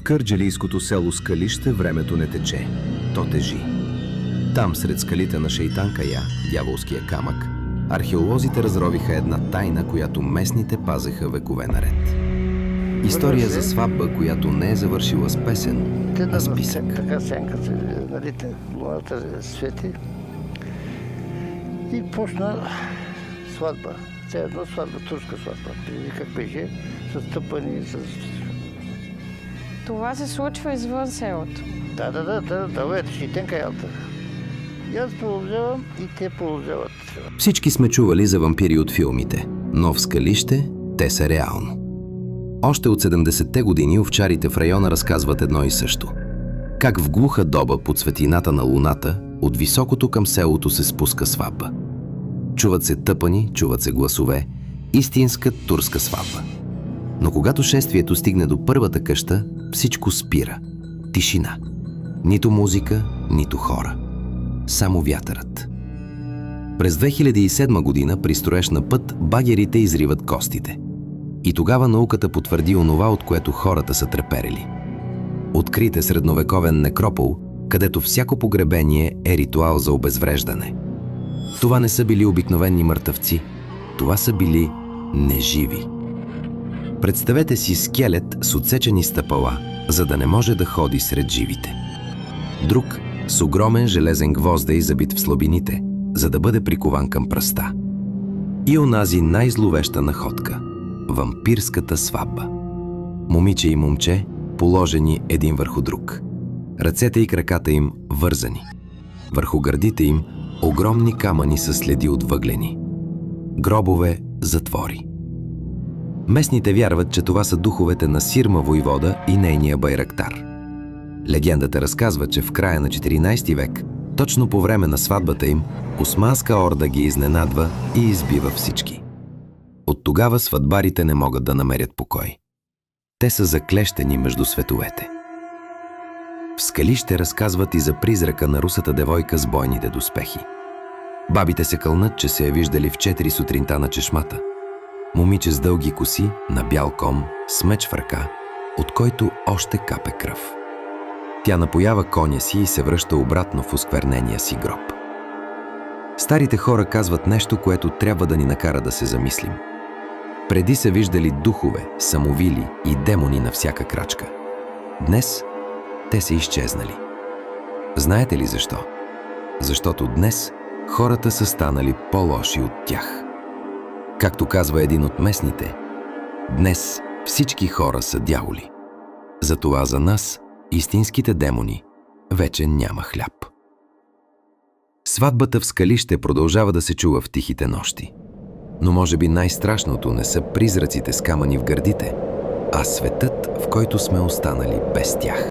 кърджалийското село Скалище времето не тече, то тежи. Там, сред скалите на Шейтанка Я, дяволския камък, археолозите разровиха една тайна, която местните пазеха векове наред. История за сватба, която не е завършила с песен, а с писък. Така сянката, нали, луната свети и почна сватба. Це една сватба, турска сватба. Преди как беше, с тъпани, с... Това се случва извън селото. Да, ето Шейтанка Ялта. И аз продължавам и те продължават. Всички сме чували за вампири от филмите, но в Скалище те са реално. Още от 70-те години овчарите в района разказват едно и също. Как в глуха доба под светлината на луната от високото към селото се спуска сватба. Чуват се тъпани, чуват се гласове, истинска турска сватба. Но когато шествието стигне до първата къща, всичко спира. Тишина. Нито музика, нито хора. Само вятърът. През 2007 година при строеж на път багерите изриват костите. И тогава науката потвърди онова, от което хората са треперели. Открит е средновековен некропол, където всяко погребение е ритуал за обезвреждане. Това не са били обикновени мъртъвци, това са били неживи. Представете си скелет с отсечени стъпала, за да не може да ходи сред живите. Друг с огромен железен гвоздей, забит в слабините, за да бъде прикован към пръста. И онази най-зловеща находка – вампирската сватба. Момиче и момче, положени един върху друг. Ръцете и краката им вързани. Върху гърдите им огромни камъни с следи от въглени. Гробове, затвори. Местните вярват, че това са духовете на Сирма войвода и нейния байрактар. Легендата разказва, че в края на 14 век, точно по време на сватбата им, османска орда ги изненадва и избива всички. От тогава сватбарите не могат да намерят покой. Те са заклещени между световете. В Скалище разказват и за призрака на русата девойка с бойните доспехи. Бабите се кълнат, че се я виждали в 4 сутринта на чешмата. Момиче с дълги коси, на бял кон, с меч в ръка, от който още капе кръв. Тя напоява коня си и се връща обратно в осквернения си гроб. Старите хора казват нещо, което трябва да ни накара да се замислим. Преди са виждали духове, самовили и демони на всяка крачка. Днес те са изчезнали. Знаете ли защо? Защото днес хората са станали по-лоши от тях. Както казва един от местните, днес всички хора са дяволи. Затова за нас, истинските демони, вече няма хляб. Сватбата в Скалище продължава да се чува в тихите нощи. Но може би най-страшното не са призраците с камъни в гърдите, а светът, в който сме останали без тях.